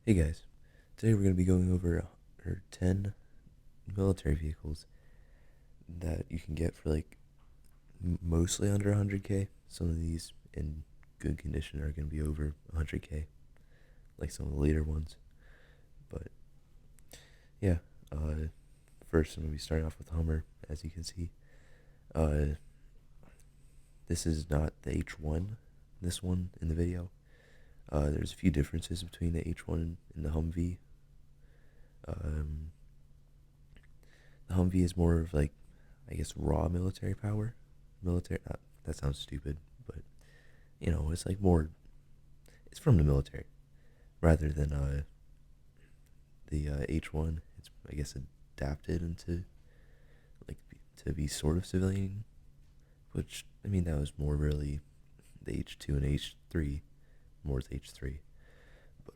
Hey guys, today we're going to be going over 10 military vehicles that you can get for mostly under 100k. Some of these in good condition are going to be over 100k, like some of the later ones. But yeah, first I'm going to be starting off with Hummer, as you can see. Uh, this is not the H1, this one in the video. There's a few differences between the H1 and the Humvee. Um, the Humvee is more of I guess, raw military power. Military. That sounds stupid, but it's like more. It's from the military rather than the H1. It's, I guess, adapted into like to be sort of civilian, which I mean that was more really the H2 and H3, more with H3. But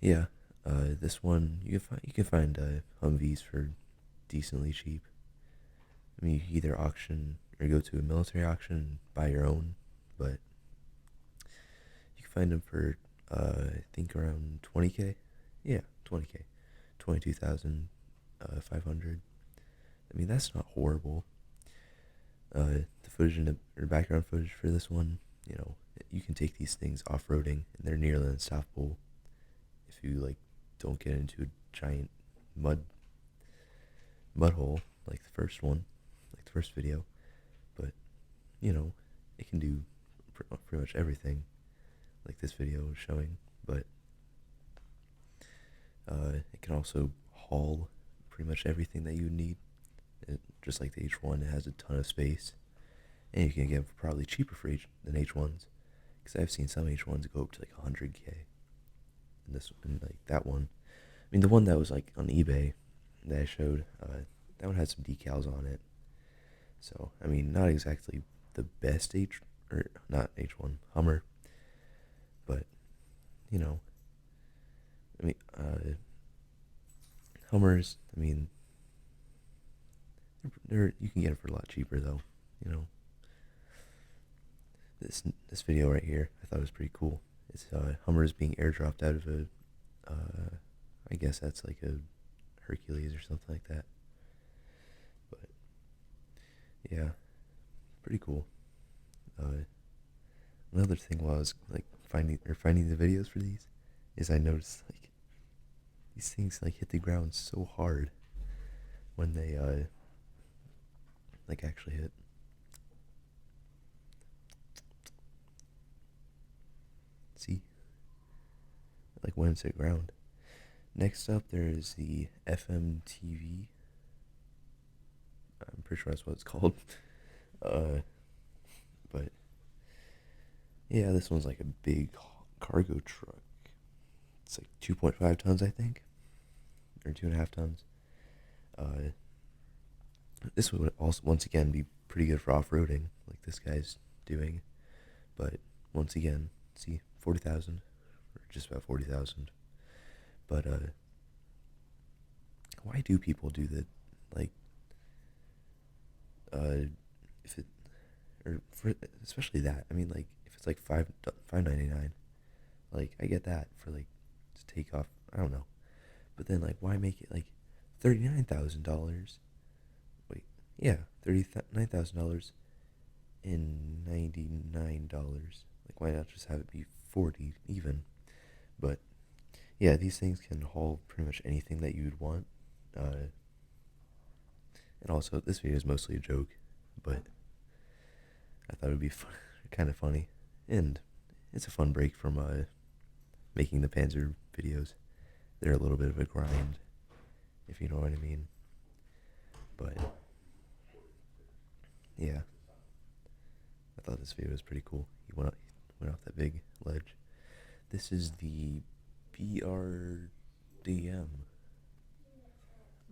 yeah, this one you can find Humvees for decently cheap. I mean, you can either auction or go to a military auction and buy your own, but you can find them for I think around 20k. Yeah, 20k, 22,500. I mean, that's not horrible. The footage or background footage for this one, you can take these things off roading and they're nearly unstoppable if you don't get into a giant mud mud hole like the first one, like the first video. But you know, it can do pretty much everything, like this video is showing. But it can also haul pretty much everything that you need. Just like the H1, it has a ton of space, and you can get it probably cheaper than H1s, because I've seen some H1s go up to like 100k. And like that one, I mean the one that was like on eBay that I showed, that one had some decals on it. So I mean, not exactly the best or not H1 Hummer, but you know, I mean, Hummers. I mean, they're you can get it for a lot cheaper though. You know, this video right here, I thought was pretty cool. It's Hummers being airdropped out of a, I guess that's like a Hercules or something like that. But yeah, pretty cool. Another thing while I was finding the videos for these is I noticed these things hit the ground so hard when they actually hit. See, when it's hit ground. Next up, there is the FMTV. I'm pretty sure that's what it's called. But yeah, this one's like a big cargo truck. It's like 2.5 tons, I think, or 2.5 tons. Uh, this would also once again be pretty good for off-roading, like this guy's doing. But once again, see, 40,000, or just about 40,000. But why do people do that? Like, if it or for especially that. I mean, if it's like 5.99, I get that for to take off. I don't know, but then why make it like $39,000? Wait, yeah, $39,000 and $99. Why not just have it be 40 even? But yeah, these things can haul pretty much anything that you'd want. And also, this video is mostly a joke, but I thought it would be kind of funny, and it's a fun break from making the Panzer videos. They're a little bit of a grind, if you know what I mean. But yeah, I thought this video was pretty cool. He went off that big ledge. This is the BRDM.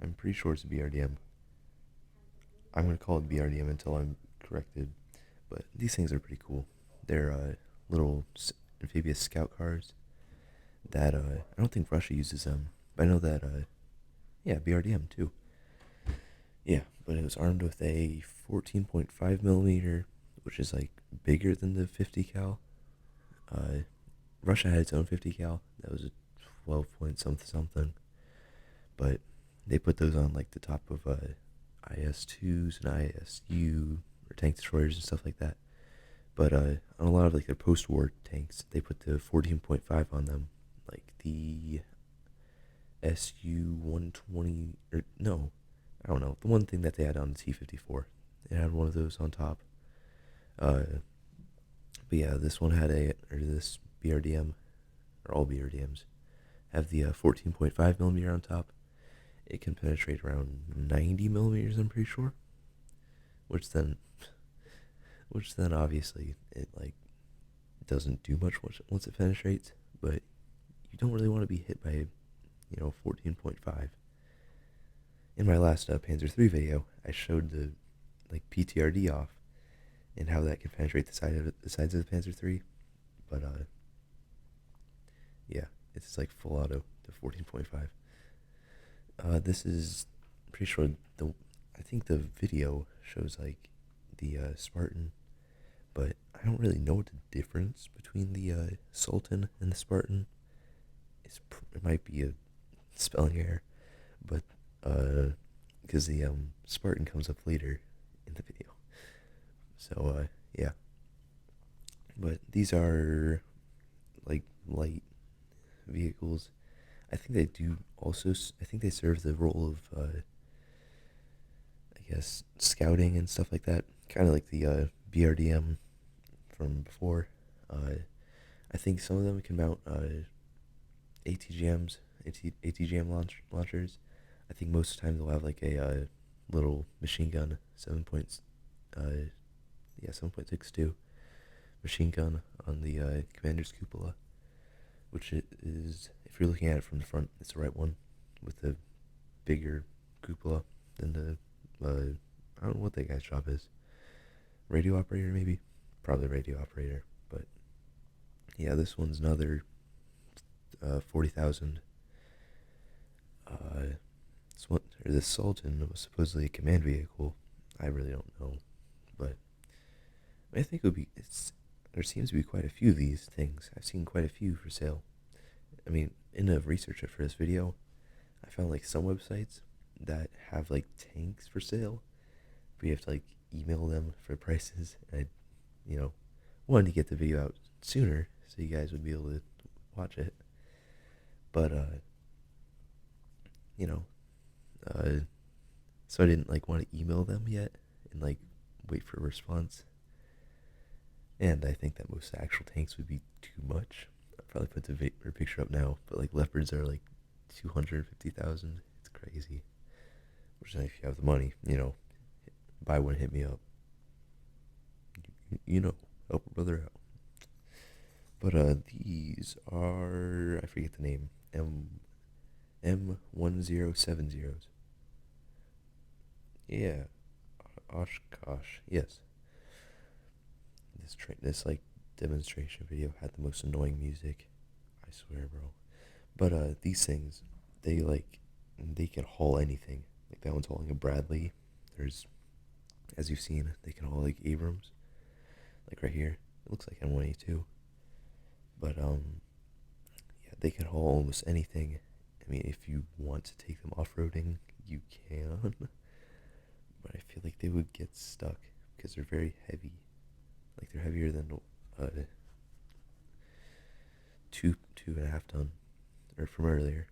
I'm pretty sure it's a BRDM. I'm gonna call it BRDM until I'm corrected. But these things are pretty cool. They're little amphibious scout cars that I don't think Russia uses them, but I know that yeah, BRDM too. Yeah, but it was armed with a 14.5 millimeter, which is bigger than the 50 cal. Russia had its own 50 cal that was 12 point something something. But they put those on like the top of IS-2s and ISU or tank destroyers and stuff like that. But on a lot of like their post-war tanks, they put the 14.5 on them, like the SU-120, or no, I don't know, the one thing that they had on the T-54. It had one of those on top. Uh, but yeah, this one had this BRDM, or all BRDMs, have the 14.5 millimeter on top. It can penetrate around 90 millimeters, I'm pretty sure. Which then obviously it like doesn't do much once it penetrates, but you don't really want to be hit by 14.5. In my last Panzer 3 video, I showed the like PTRD off and how that can penetrate the sides of the Panzer 3, but yeah, it's like full auto to 14.5. This is pretty sure I think the video shows like the Spartan, but I don't really know the difference between the Sultan and the Spartan. It might be a spelling error, but because the Spartan comes up later in the video. So yeah, but these are like light vehicles. I think they do also. I think they serve the role of I guess scouting and stuff like that. Kind of like the BRDM from before. I think some of them can mount ATGMs, ATGM launchers. I think most of the time they'll have like a little machine gun, 7.62 machine gun on the commander's cupola, which is, if you're looking at it from the front, it's the right one with the bigger cupola than the I don't know what that guy's job is. Radio operator, maybe? Probably radio operator. But yeah, this one's another 40,000. This Sultan was supposedly a command vehicle. I really don't know, but I think there seems to be quite a few of these things. I've seen quite a few for sale. I mean, in the research for this video, I found like some websites that have like tanks for sale, but you have to like email them for prices. And I wanted to get the video out sooner so you guys would be able to watch it. But so I didn't like want to email them yet and like wait for a response. And I think that most actual tanks would be too much. I'll probably put the picture up now, but like Leopards are like 250,000. It's crazy. Which, if you have the money, buy one, hit me up. Help a brother out. But these are, I forget the name, M1070s. Yeah, Oshkosh. Yes. This like demonstration video had the most annoying music. I swear, bro. But these things, they can haul anything. Like that one's hauling a Bradley. There's, as you've seen, they can haul like Abrams. Like right here, it looks like M1A2. But yeah, they can haul almost anything. I mean, if you want to take them off-roading, you can. But I feel like they would get stuck because they're very heavy. Like they're heavier than 2.5 ton, or from earlier.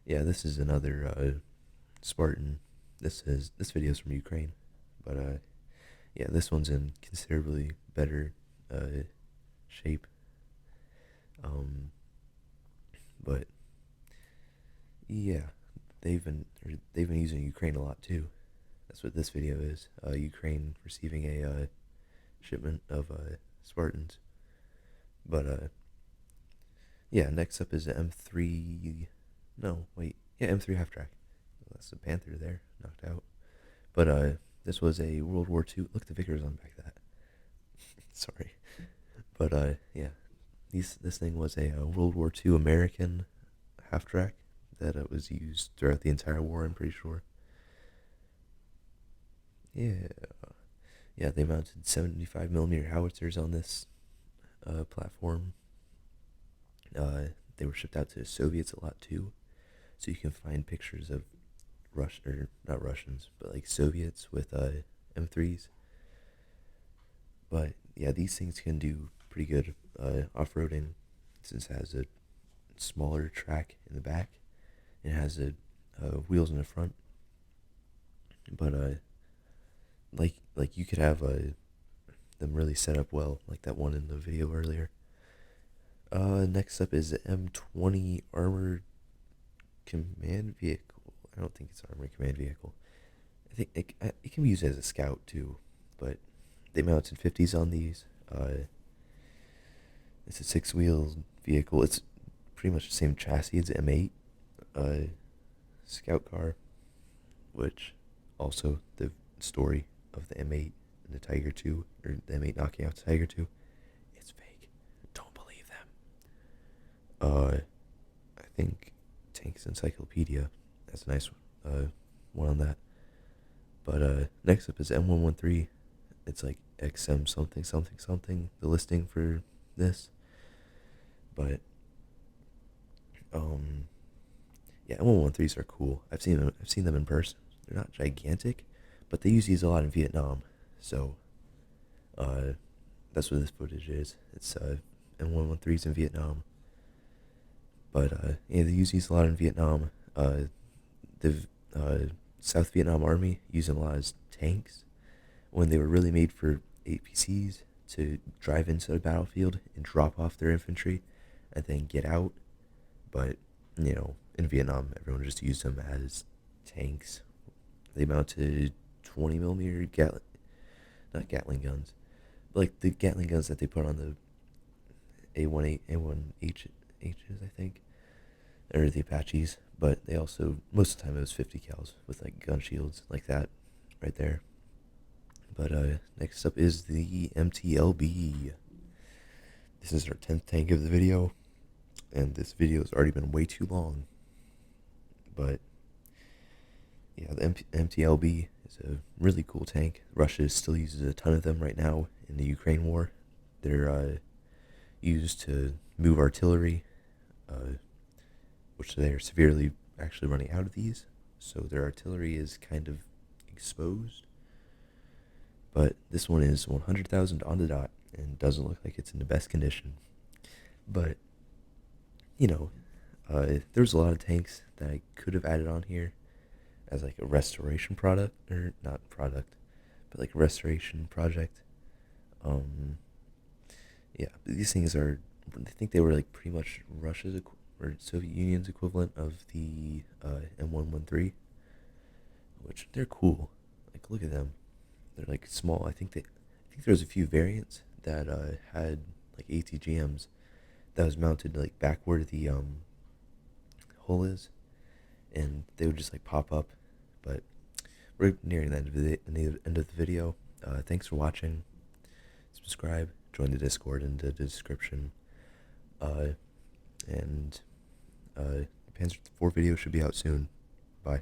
Yeah, this is another Spartan. This video is from Ukraine, but yeah, this one's in considerably better shape. But yeah, they've been using Ukraine a lot too. That's what this video is. Ukraine receiving a shipment of Spartans. But yeah, next up is the M3. No, wait. Yeah, M3 half track. That's the Panther there, knocked out. But this was a World War II. Look, the Vickers on the back of that. Sorry. But yeah, this thing was a World War II American half track that was used throughout the entire war, I'm pretty sure. Yeah. Yeah, they mounted 75 millimeter howitzers on this platform. they were shipped out to the Soviets a lot too. So you can find pictures of or not Russians, but like Soviets with M3s. But yeah, these things can do pretty good off-roading since it has a smaller track in the back. It has wheels in the front. But like you could have them really set up well, like that one in the video earlier. Next up is the M20 Armored Command Vehicle. I don't think it's Armored Command Vehicle. I think it can be used as a scout too, but they mounted 50s on these. It's a 6-wheel vehicle. It's pretty much the same chassis as the M8 scout car, which also the story of the M8 and the Tiger 2, or the M8 knocking out the Tiger 2, it's fake. Don't believe them. I think Tanks Encyclopedia has a nice one on that. But next up is M113. It's like XM something something something, the listing for this. But yeah, M113s are cool. I've seen them in person. They're not gigantic, but they use these a lot in Vietnam. So that's what this footage is. It's M113s in Vietnam. But yeah, they use these a lot in Vietnam. The South Vietnam Army used them a lot as tanks when they were really made for APCs to drive into the battlefield and drop off their infantry and then get out. But, in Vietnam, everyone just used them as tanks. They mounted 20 millimeter not Gatling guns, but like the Gatling guns that they put on the A1H's, I think, or the Apaches. But they also, most of the time, it was 50 cals with like gun shields like that, right there. But next up is the MTLB. This is our 10th tank of the video, and this video has already been way too long. But yeah, the MTLB is a really cool tank. Russia still uses a ton of them right now in the Ukraine war. They're used to move artillery, which they are severely actually running out of these. So their artillery is kind of exposed. But this one is 100,000 on the dot and doesn't look like it's in the best condition. But, there's a lot of tanks that I could have added on here as like a restoration product, or not product, but like a restoration project. Yeah, these things are, I think they were like pretty much Russia's or Soviet Union's equivalent of the M113, which they're cool. Like, look at them. They're like small. I think there's a few variants that had like ATGMs that was mounted like back where the hole is, and they would just like pop up. But we're nearing the end of the video. Thanks for watching. Subscribe, join the Discord in the description, and Panzer 4 video should be out soon. Bye.